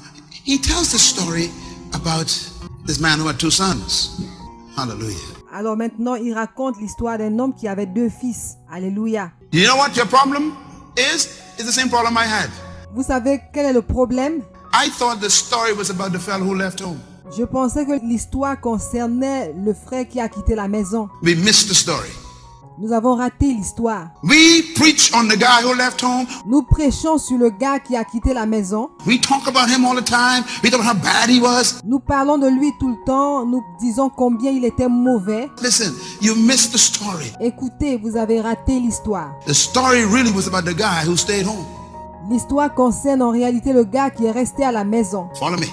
Now, he tells the story about this man who had 2 sons. Hallelujah. Alors maintenant, il raconte l'histoire d'un homme qui avait 2 fils. Alléluia. You know what your problem is? It's the same problem I had. Vous savez quel est le problème? I thought the story was about the fellow who left home. Je pensais que l'histoire concernait le frère qui a quitté la maison. We missed the story. Nous avons raté l'histoire. We preach on the guy who left home. Nous prêchons sur le gars qui a quitté la maison. We talk about him all the time. We talk about how bad he was. Nous parlons de lui tout le temps. Nous disons combien il était mauvais. Listen, you missed the story. Écoutez, vous avez raté l'histoire. The story really was about the guy who stayed home. L'histoire concerne en réalité le gars qui est resté à la maison. Follow me.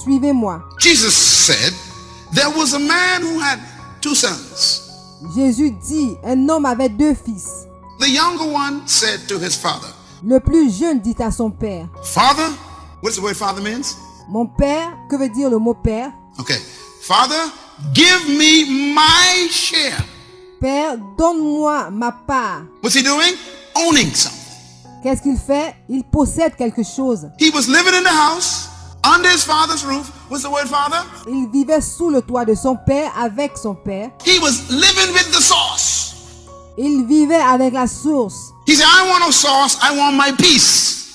Suivez-moi. Jesus said there was a man who had 2 sons. Jésus dit, un homme avait 2 fils. The younger one said to his father, Le plus jeune dit à son père, Father, what does the word father means? mon père, que veut dire le mot père? Okay. Father, give me my share. Père, donne-moi ma part. What's he doing? Owning something. Qu'est-ce qu'il fait? Il possède quelque chose. He was living in the house under his father's roof. What's the word father? Il vivait sous le toit de son père avec son père. He was living with the source. Il vivait avec la source. He said, I want no source, I want my peace.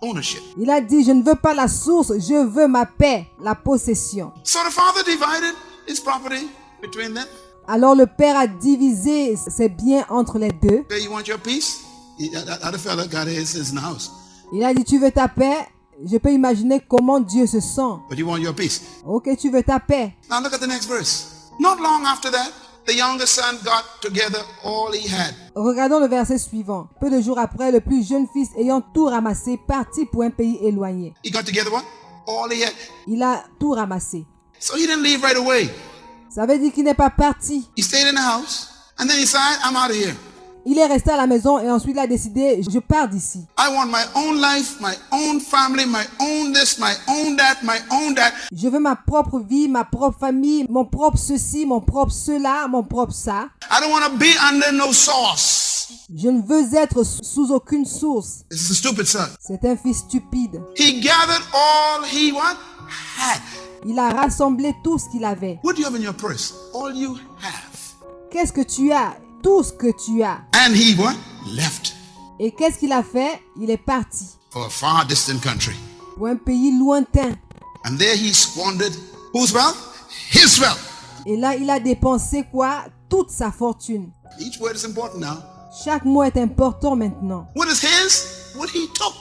Ownership. Il a dit, je ne veux pas la source, je veux ma paix, la possession. So the father divided his property between them. Alors le père a divisé ses biens entre les deux. Okay, you want your peace? The other fella got his in the house. Il a dit, tu veux ta paix? Je peux imaginer comment Dieu se sent. But you want your peace. Ok, tu veux ta paix. Now look at the next verse. Not long after that, the younger son got together all he had. Regardons le verset suivant. Peu de jours après, le plus jeune fils ayant tout ramassé, partit pour un pays éloigné. He got together what? All he had. Il a tout ramassé. So he didn't leave right away. Ça veut dire qu'il n'est pas parti. He stayed in the house and then he said, I'm out of here. Il est resté à la maison et ensuite il a décidé, je pars d'ici. I want my own life, my own family, my own this, my own that, my own that. Je veux ma propre vie, ma propre famille, mon propre ceci, mon propre cela, mon propre ça. I don't want to be under no source. Je ne veux être sous aucune source. This is a stupid son. C'est un fils stupide. He gathered all he what? Had. Il a rassemblé tout ce qu'il avait. What do you have in your purse? All you have. Qu'est-ce que tu as? Tout ce que tu as. And he what? Left Et qu'est-ce qu'il a fait? Il est parti for a far distant country. pour un pays lointain. And there he squandered whose wealth? His wealth. Et là, il a dépensé quoi? Toute sa fortune. Each word is important now. Chaque mot est important maintenant. What is his? What he took.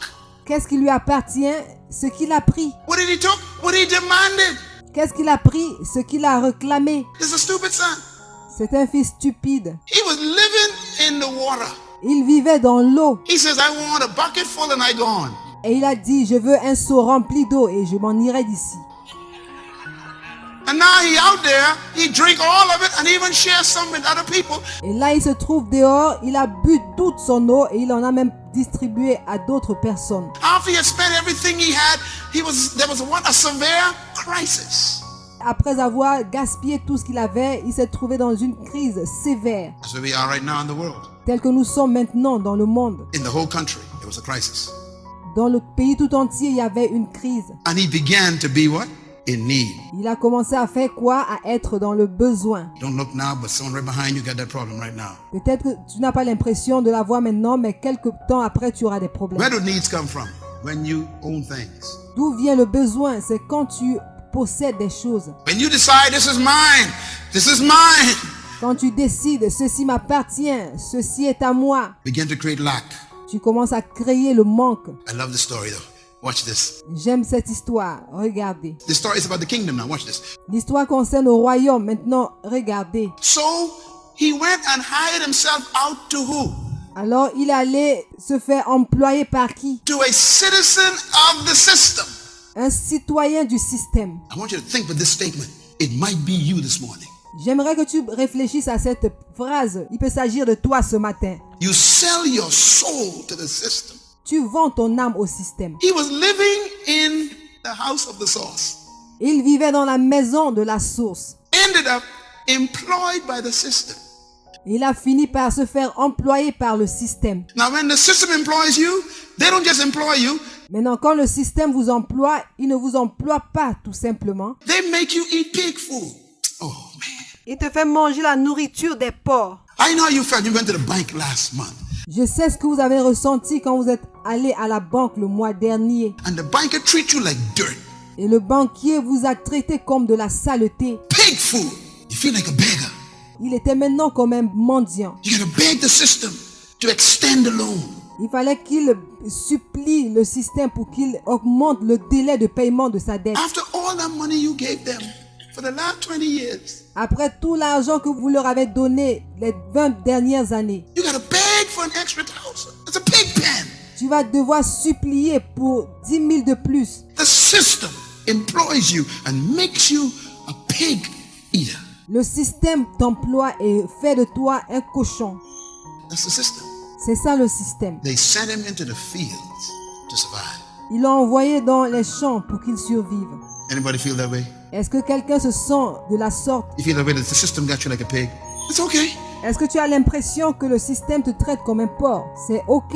Qu'est-ce qui lui appartient? Ce qu'il a pris. What did he took? What he demanded. Qu'est-ce qu'il a pris? Ce qu'il a réclamé. It's a stupid son. C'est un fils stupide. He was living in the water. Il vivait dans l'eau. He says, I want a bucket full and I gone. Et il a dit, je veux un seau rempli d'eau et je m'en irai d'ici. And now he out there, he drink all of it and even share some with other people. Et là, il se trouve dehors, il a bu toute son eau et il en a même distribué à d'autres personnes. After he had spent everything he had, there was a severe crisis. Après avoir gaspillé tout ce qu'il avait, il s'est trouvé dans une crise sévère. That's where we are right now in the world. Tel que nous sommes maintenant dans le monde. In the whole country, there was a crisis. Dans le pays tout entier, il y avait une crise. And he began to be what? In need. Il a commencé à faire quoi? À être dans le besoin. Don't look now, but someone right behind you got that problem right now. Peut-être que tu n'as pas l'impression de la voir maintenant, mais quelques temps après, tu auras des problèmes. Where do needs come from? When you own things. D'où vient le besoin? C'est quand tu possèdes des choses. When you decide this is mine, this is mine. Quand tu décides, ceci m'appartient, ceci est à moi, Begin to create lack. tu commences à créer le manque. I love the story though. Watch this. J'aime cette histoire. Regardez. The story is about the kingdom now. Watch this. L'histoire concerne le royaume. Maintenant, regardez. So he went and hired himself out to who? Alors, il allait se faire employer par qui? To a citizen of the system. Un citoyen du système. I want you to think with this statement. It might be you this morning. J'aimerais que tu réfléchisses à cette phrase. Il peut s'agir de toi ce matin. You sell your soul to the system. Tu vends ton âme au système. He was living in the house of the source. Il vivait dans la maison de la source. Ended up employed by the system. Il a fini par se faire employer par le système. Now when the system employs you, they don't just employ you, Maintenant, quand le système vous emploie, il ne vous emploie pas tout simplement. They make you eat pig food. Oh, man. Il te fait manger la nourriture des porcs. I know how you felt. You went to the bank last month. Je sais ce que vous avez ressenti quand vous êtes allé à la banque le mois dernier. And the banker treat you like dirt. Et le banquier vous a traité comme de la saleté. Pig food. You feel like a beggar. Il était maintenant comme un mendiant. You gotta beg the system to extend the loan. Il fallait qu'il supplie le système pour qu'il augmente le délai de paiement de sa dette. After all that money you gave them for the last 20 years, Après tout l'argent que vous leur avez donné les 20 dernières années, you gotta beg for an extra $1,000. It's a pig pen. tu vas devoir supplier pour 10 000 de plus. The system employs you and makes you a pig eater. Le système t'emploie et fait de toi un cochon. That's the system. C'est ça le système. They sent him into the fields to survive. Ils l'ont envoyé dans les champs pour qu'il survive. Anybody feel that way? Est-ce que quelqu'un se sent de la sorte? You feel that way that the system got you like a pig? It's okay. Est-ce que tu as l'impression que le système te traite comme un porc? C'est ok.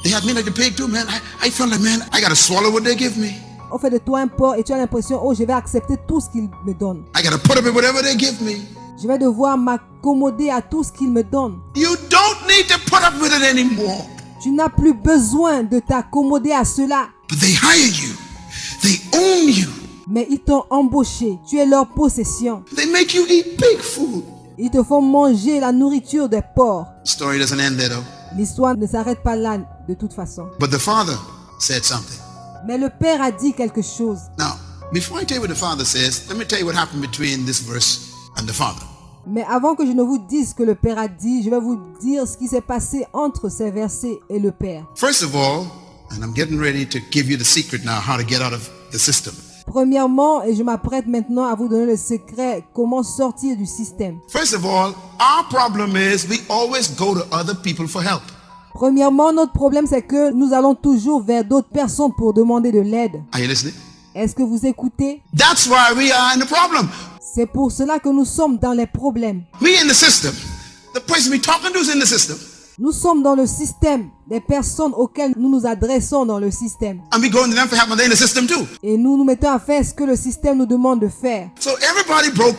They had me like a pig too, man. I felt like, man, I gotta swallow what they give me. On fait de toi un porc et tu as l'impression, oh, je vais accepter tout ce qu'il me donne. I gotta put up with whatever they give me. Je vais devoir m'accommoder à tout ce qu'il me donne. You don't need to put up with it anymore. Tu n'as plus besoin de t'accommoder à cela. But they hired you. They own you. Mais ils t'ont embauché. Tu es leur possession. They make you eat pig food. Ils te font manger la nourriture des porcs. The story doesn't end there though. L'histoire ne s'arrête pas là de toute façon. But the father said something. Mais le père a dit quelque chose. Now, before I tell you what the father says, let me tell you what happened between this verse and the father. Mais avant que je ne vous dise ce que le père a dit, je vais vous dire ce qui s'est passé entre ces versets et le père. First of all, and I'm getting ready to give you the secret now how to get out of the system. Premièrement, et je m'apprête maintenant à vous donner le secret, comment sortir du système. First of all, our problem is we always go to other people for help. Premièrement, notre problème, c'est que nous allons toujours vers d'autres personnes pour demander de l'aide. Are you listening? Est-ce que vous écoutez? That's why we are in the problem. C'est pour cela que nous sommes dans les problèmes. We in the system. The person we talking to is in the system. Nous sommes dans le système, des personnes auxquelles nous nous adressons dans le système. And we go to them for help and they're in the system too. Et nous nous mettons à faire ce que le système nous demande de faire. So everybody broke,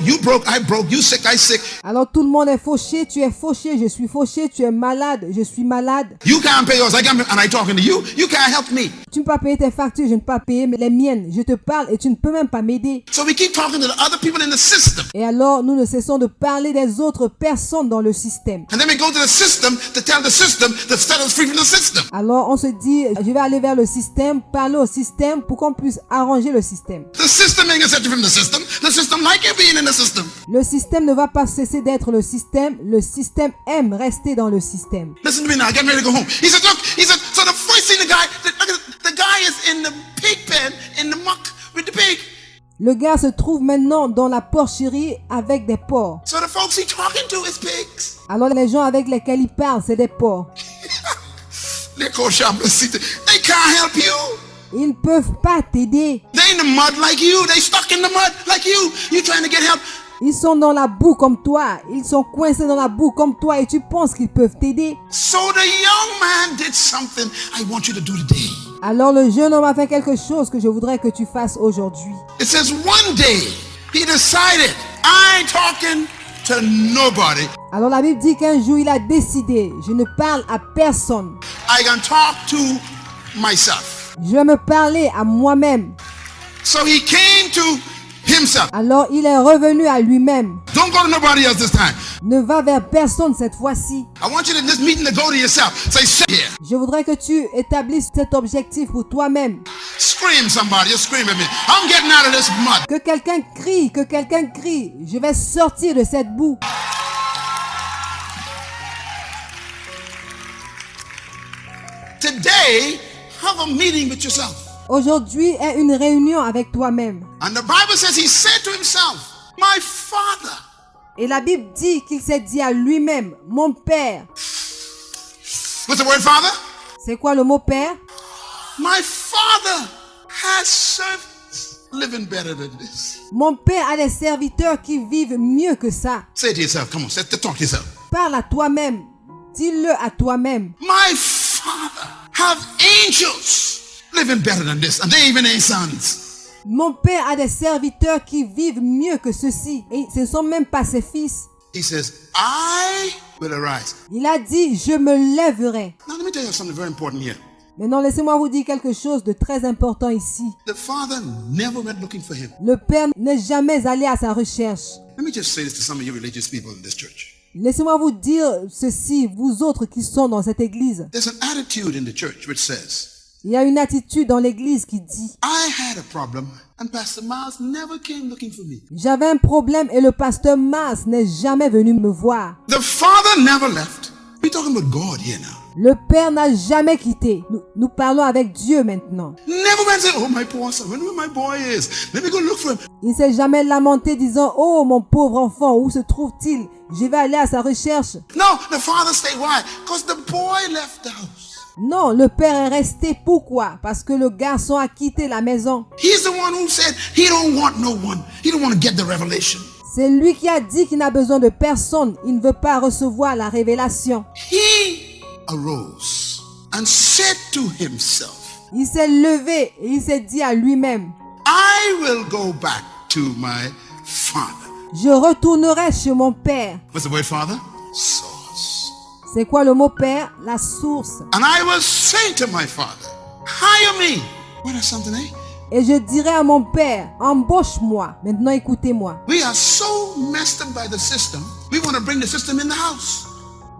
I broke, you sick, I sick. Alors tout le monde est fauché, tu es fauché, je suis fauché, tu es malade, je suis malade. You can't pay yours, and I talking to you, you can't help me. Tu ne peux pas payer tes factures, je ne peux pas payer les miennes. Je te parle et tu ne peux même pas m'aider. So we keep talking to the other people in the system. Et alors nous ne cessons de parler des autres personnes dans le système. And then we go to the system to tell the system to set us free from the system. Alors on se dit, je vais aller vers le système, parler au système pour qu'on puisse arranger le système. The system ain't gonna set you from the system. The system like you being in the system. Le système ne va pas cesser d'être le système aime rester dans le système. Listen to me now, get ready to go home. He said, look, so the first thing the guy is in the pig pen, in the muck with the pig. Le gars se trouve maintenant dans la porcherie avec des porcs. So the folks he talking to is pigs. Alors les gens avec lesquels il parle, c'est des porcs. They can't help you. Ils ne peuvent pas t'aider. They in the mud like you. They stuck in the mud like you. You trying to get help. Ils sont dans la boue comme toi. Ils sont coincés dans la boue comme toi et tu penses qu'ils peuvent t'aider. So the young man did something I want you to do today. Alors le jeune homme a fait quelque chose que je voudrais que tu fasses aujourd'hui. It says one day he decided, I ain't talking to nobody. Alors la Bible dit qu'un jour il a décidé, je ne parle à personne. I can talk to myself. Je vais me parler à moi-même. So he came to himself. Alors il est revenu à lui-même. Don't go to nobody else this time. Ne va vers personne cette fois-ci. I want you to this meeting to go to yourself. Say, sit here. Je voudrais que tu établisses cet objectif pour toi-même. Scream somebody, just scream at me. I'm getting out of this mud. Que quelqu'un crie, que quelqu'un crie. Je vais sortir de cette boue. Today, have a meeting with yourself. Aujourd'hui est une réunion avec toi-même. And the Bible says he said to himself, my father. Et la Bible dit qu'il s'est dit à lui-même, mon père. What's the word father? C'est quoi le mot père? My father has servants living better than this. Mon père a des serviteurs qui vivent mieux que ça. Say it to yourself. Come on, talk to yourself. Parle à toi-même. Dis-le à toi-même. My father have angels living better than this, and they even ain't sons. Mon père a des serviteurs qui vivent mieux que ceux-ci. Et ce ne sont même pas ses fils. He says, I will arise. Il a dit, je me lèverai. Now let me tell you something very important here. Maintenant, laissez-moi vous dire quelque chose de très important ici. The father never went looking for him. Le père n'est jamais allé à sa recherche. Let me just say this to some of you religious people in this church. Laissez-moi vous dire ceci, vous autres qui sont dans cette église. There's an attitude in the church which says, Il y a une attitude dans l'église qui dit, I had a problem and Pastor Miles never came looking for me. j'avais un problème et le pasteur Mars n'est jamais venu me voir. The father never left. We're talking about God here now. Le père n'a jamais quitté. Nous parlons avec Dieu maintenant. Never went and said, oh, my poor son, where my boy is. Let me go look for him. Il ne s'est jamais lamenté disant, oh mon pauvre enfant, où se trouve-t-il? Je vais aller à sa recherche. No, the father stayed. Why? Because the boy left the house. Non, le père est resté. Pourquoi? Parce que le garçon a quitté la maison. He's the one who said he don't want no one. He don't want to get the revelation. C'est lui qui a dit qu'il n'a besoin de personne. Il ne veut pas recevoir la révélation. He arose and said to himself, Il s'est levé et il s'est dit à lui-même, I will go back to my father. je retournerai chez mon père. What's the word father? Source. C'est quoi le mot père? La source. And I will say to my father, hire me. What is something, eh? Et je dirai à mon père, embauche-moi. Maintenant écoutez-moi. We are so messed up by the system. We want to bring the system in the house.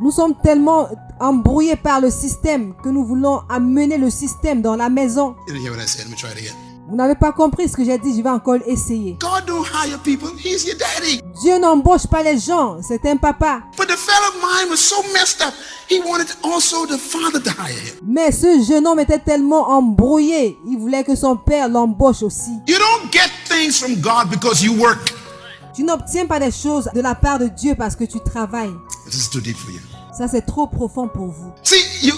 Nous sommes tellement embrouillés par le système que nous voulons amener le système dans la maison. You didn't hear what I said. Let me try it again. Vous n'avez pas compris ce que j'ai dit, je vais encore essayer. God don't hire people. He's your daddy. Dieu n'embauche pas les gens, c'est un papa. But the fellow mind was so messed up. He wanted also the father to hire him. Mais ce jeune homme était tellement embrouillé, il voulait que son père l'embauche aussi. You don't get things from God because you work. Tu n'obtiens pas des choses de la part de Dieu parce que tu travailles. This is too deep for you. Ça, c'est trop profond pour vous. See, you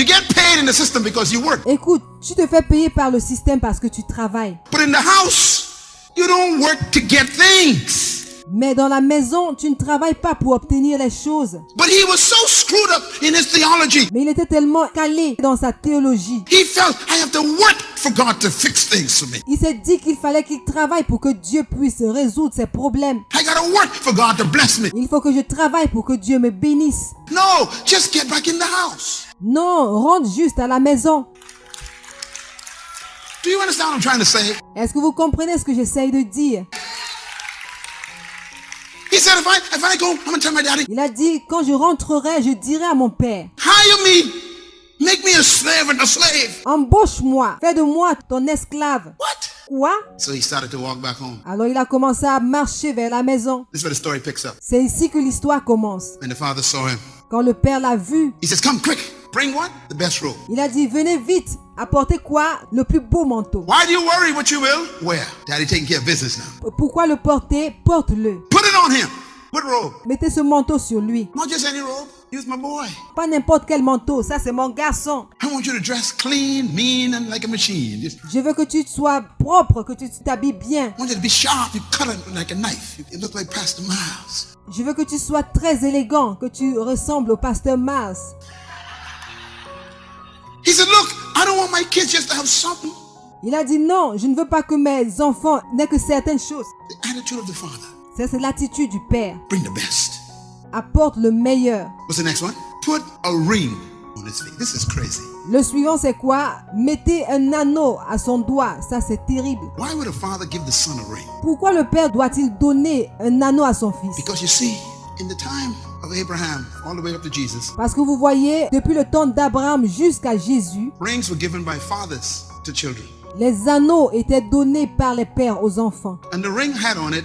get paid in the system because you work. Écoute, tu te fais payer par le système parce que tu travailles. But in the house, you don't work to get things. Mais dans la maison, tu ne travailles pas pour obtenir les choses. But he was so screwed up in his theology. Mais il était tellement calé dans sa théologie. He felt, I have to work for God to fix things for me. Il s'est dit qu'il fallait qu'il travaille pour que Dieu puisse résoudre ses problèmes. I got to work for God to bless me. Il faut que je travaille pour que Dieu me bénisse. No, just get back in the house. Non, rentre juste à la maison. Do you understand what I'm trying to say? Est-ce que vous comprenez ce que j'essaye de dire? He said, if I go, I'm going to tell my daddy, Il a dit, quand je rentrerai, je dirai à mon père, hire me. Make me a slave and a slave. embauche-moi, fais de moi ton esclave. What? Quoi? So he started to walk back home. Alors il a commencé à marcher vers la maison. This is where the story picks up. C'est ici que l'histoire commence. And the father saw him. Quand le père l'a vu, He says, come quick. Bring what? The best robe. il a dit, venez vite, apportez quoi? Le plus beau manteau. Why do you worry what you will? Where? Daddy taking care of business now. Pourquoi le porter? Porte-le. Put it on him. What robe? Mettez ce manteau sur lui. Not just any robe. Use my boy. Pas n'importe quel manteau, ça c'est mon garçon. I want you to dress clean, mean, and like a machine. Je veux que tu sois propre, que tu t'habilles bien. I want you to be sharp. You cut it like a knife. You look like Pastor Miles. Je veux que tu sois très élégant, que tu ressembles au pasteur Mars. He said, look, I don't want my kids just to have something. Il a dit non, je ne veux pas que mes enfants n'aient que certaines choses. The attitude of the father. Ça, c'est l'attitude du père. Bring the best. Apporte le meilleur. What's the next one? Put a ring on his finger. This is crazy. Le suivant, c'est quoi? Mettez un anneau à son doigt. Ça, c'est terrible. Why would a father give the son a ring? Pourquoi le père doit-il donner un anneau à son fils? Because you see, in the time of Abraham, all the way up to Jesus, Parce que vous voyez, depuis le temps d'Abraham jusqu'à Jésus, rings were given by fathers to children. les anneaux étaient donnés par les pères aux enfants. And the ring had on it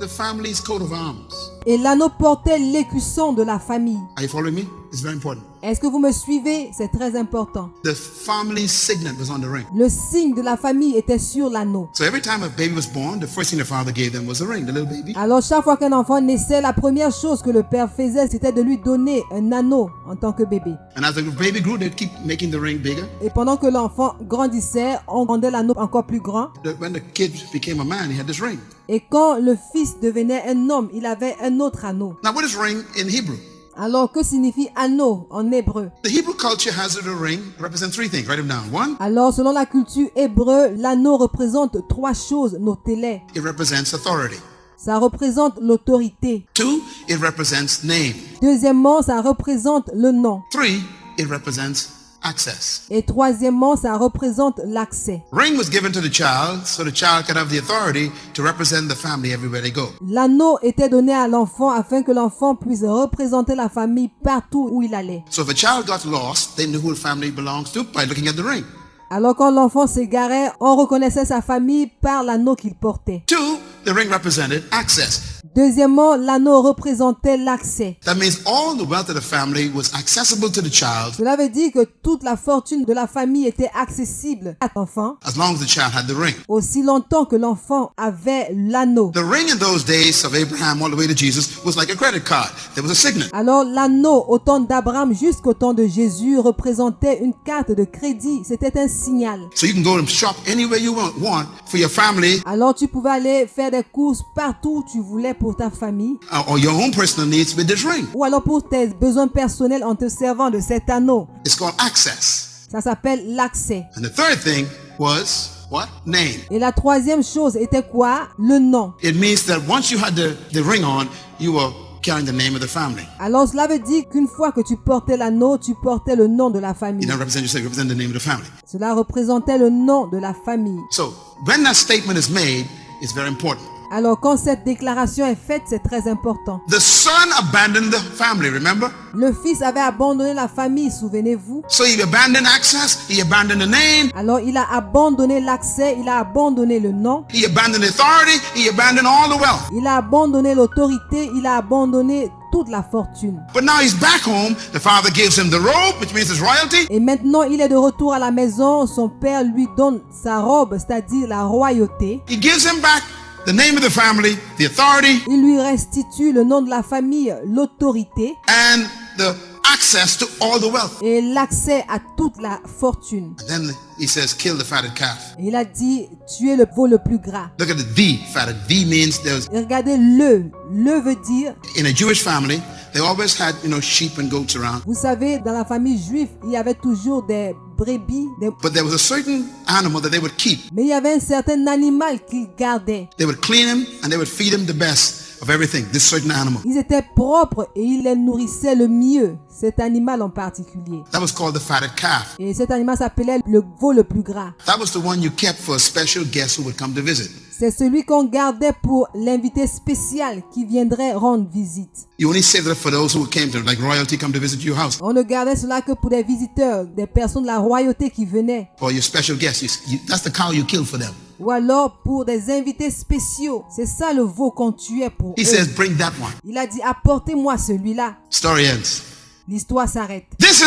the family's coat of arms. Et l'anneau portait l'écusson de la famille. Are you following me? It's very important. Est-ce que vous me suivez? C'est très important. The family's signet was on the ring. Le signe de la famille était sur l'anneau. So every time a baby was born, the first thing the father gave them was a ring, the little baby. Alors chaque fois qu'un enfant naissait, la première chose que le père faisait, c'était de lui donner un anneau en tant que bébé. And as the baby grew, they'd keep making the ring bigger. Et pendant que l'enfant grandissait, on rendait l'anneau encore plus grand. When the kid became a man, he had this ring. Et quand le fils devenait un homme, il avait un autre anneau. Now, what is ring in Hebrew? Alors, que signifie anneau en hébreu? The Hebrew culture has a ring represents three things. Write them down. One, Alors, selon la culture hébreu, l'anneau représente trois choses, notez-les. it represents authority. Ça représente l'autorité. Two, it represents name. Deuxièmement, ça représente le nom. Three, it represents access. Et troisièmement, ça représente l'accès. Ring was given to the child so the child could have the authority to represent the family everywhere they go. L'anneau était donné à l'enfant afin que l'enfant puisse représenter la famille partout où il allait. So if a child got lost, they knew who the family belongs to by looking at the ring. Alors quand l'enfant s'égarait, on reconnaissait sa famille par l'anneau qu'il portait. Two, the ring represented access. Deuxièmement, l'anneau représentait l'accès. That means all the wealth of the family was accessible to the child Cela veut dire que toute la fortune de la famille était accessible à l'enfant, as long as the child had the ring. aussi longtemps que l'enfant avait l'anneau. The ring in those days of Abraham all the way to Jesus was like a credit card. There was a signet. Alors l'anneau au temps d'Abraham jusqu'au temps de Jésus représentait une carte de crédit. C'était un signal. So you can go and shop anywhere you want for your family Alors tu pouvais aller faire des courses partout où tu voulais pour ta famille, or your own personal needs with this ring. ou alors pour tes besoins personnels en te servant de cet anneau. It's called access. Ça s'appelle l'accès. And the third thing was what? Name. Et la troisième chose était quoi? Le nom. It means that once you had the ring on, you were carrying the name of the family. Alors cela veut dire qu'une fois que tu portais l'anneau, tu portais le nom de la You famille. don't represent yourself, you represent the name of the family. Cela représentait le nom de la famille. So when that statement is made, it's very important. Alors quand cette déclaration est faite, c'est très important. The son abandoned the family, remember? Le fils avait abandonné la famille, souvenez-vous. So he abandoned access, he abandoned the name, Alors il a abandonné l'accès, il a abandonné le nom, he abandoned authority, he abandoned all the wealth. il a abandonné l'autorité, il a abandonné toute la fortune. But now he's back home. The father gives him the robe, which means his royalty. Et maintenant il est de retour à la maison, son père lui donne sa robe, c'est-à-dire la royauté. He gives him back the name of the family, the authority, Il lui restitue le nom de la famille, l'autorité and the access to all the wealth. et l'accès à toute la fortune. And then he says, kill the fatted calf. Et il a dit, tuez le veau le plus gras. Look at the fatted. The means there's, Et regardez le veut dire, in a Jewish family, they always had, sheep and goats around. vous savez, dans la famille juive, il y avait toujours des brebis, But there was a certain animal that they would keep. mais il y avait un certain animal qu'ils gardaient. They would clean him and they would feed him the best of everything, this certain animal. Ils étaient propres et ils les nourrissaient le mieux, cet animal en particulier. That was called the fatted calf. Et cet animal s'appelait le veau le plus gras. That was the one you kept for a special guest who would come to visit. C'est celui qu'on gardait pour l'invité spécial qui viendrait rendre visite. You only saved it for those who came to, like royalty, come to visit your house. On ne gardait cela que pour des visiteurs, des personnes de la royauté qui venaient. Or your special guests. That's the cow you killed for them. Ou alors pour des invités spéciaux. C'est ça le veau qu'on tuait pour He eux. says, bring that one. Il a dit, apportez-moi celui-là. Story ends. L'histoire s'arrête. This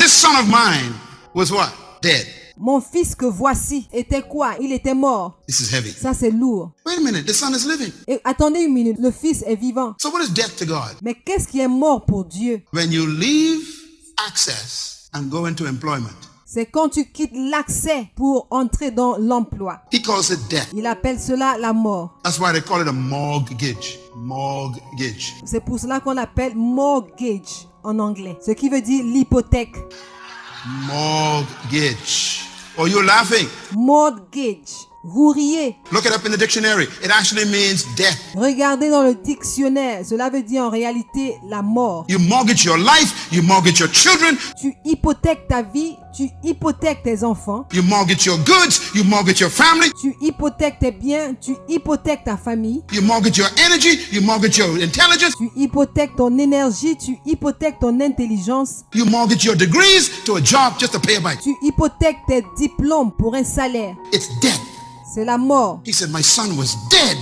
son of mine was what? Dead. Mon fils que voici était quoi? Il était mort. This is heavy. Ça c'est lourd. Wait a minute, the son is living. Et attendez une minute, le fils est vivant. So what is death to God? Mais qu'est-ce qui est mort pour Dieu? When you leave access and go into employment, C'est quand tu quittes l'accès pour entrer dans l'emploi. he calls it death. Il appelle cela la mort. That's why they call it a mortgage. Mortgage. C'est pour cela qu'on appelle mortgage en anglais. Ce qui veut dire l'hypothèque. Mortgage. Oh, you're laughing. Mortgage. Vous riez. Look it up in the dictionary. It actually means death. Regardez dans le dictionnaire. Cela veut dire en réalité la mort. You mortgage your life. You mortgage your children. Tu hypothèques ta vie. Tu hypothèques tes enfants. You mortgage your goods. You mortgage your family. Tu hypothèques tes biens. Tu hypothèques ta famille. You mortgage your energy. You mortgage your intelligence. Tu hypothèques ton énergie. Tu hypothèques ton intelligence. You mortgage your degrees to a job just to pay a bite. Tu hypothèques tes diplômes pour un salaire. It's death. C'est la mort. He said, my son was dead,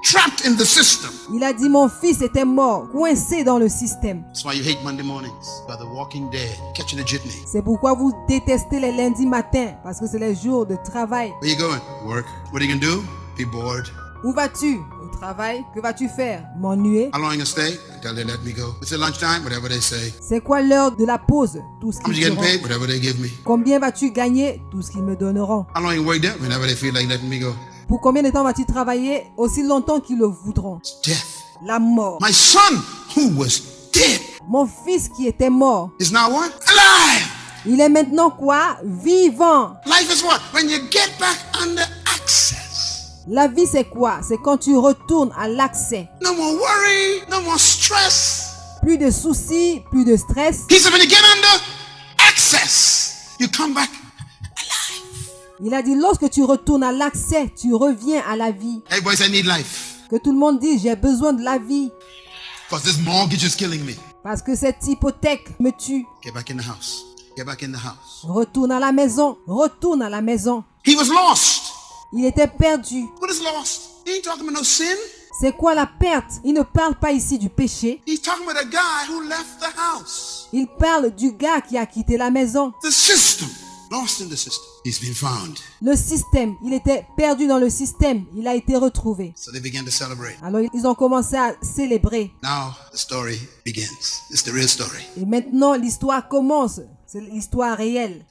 trapped in the system. Il a dit mon fils était mort, coincé dans le système. That's why you hate Monday mornings. By the walking dead, catching a jitney. C'est pourquoi vous détestez les lundis matins, parce que c'est les jours de travail. Where you going? Work. What are you gonna do? Be bored. Où vas-tu? Au travail. Que vas-tu faire? M'ennuyer. How long you gonna stay? Until they let me go. It's at lunchtime, whatever they say. C'est quoi l'heure de la pause? Tout ce How much qu'ils you getting diront. paid? Whatever they give me. Combien vas-tu gagner? Tout ce qu'ils me donneront. How long you work there? Whenever they feel like letting me go. Pour combien de temps vas-tu travailler? Aussi longtemps qu'ils le voudront. Death. La mort. My son who was dead. Mon fils qui était mort, is now what? Alive. il est maintenant quoi? Vivant. Life is what? When you get back under access. La vie c'est quoi? C'est quand tu retournes à l'accès. No more worry, no more stress. Plus de soucis, plus de stress. He said when you get under access, you come back alive. Il a dit lorsque tu retournes à l'accès, tu reviens à la vie. Hey boys, I need life. Que tout le monde dise j'ai besoin de la vie. Because this mortgage is killing me. Parce que cette hypothèque me tue. Get back in the house. Get back in the house. Retourne à la maison. Retourne à la maison. He was lost. Il était perdu. What is lost? He ain't talking about no sin. C'est quoi la perte? Il ne parle pas ici du péché. He's talking about a guy who left the house. Il parle du gars qui a quitté la maison. The system. Lost in the system. He's been found. Le système. Il était perdu dans le système. Il a été retrouvé. So they began to celebrate. Alors ils ont commencé à célébrer. Now the story begins. It's the real story. Et maintenant l'histoire commence. C'est l'histoire réelle.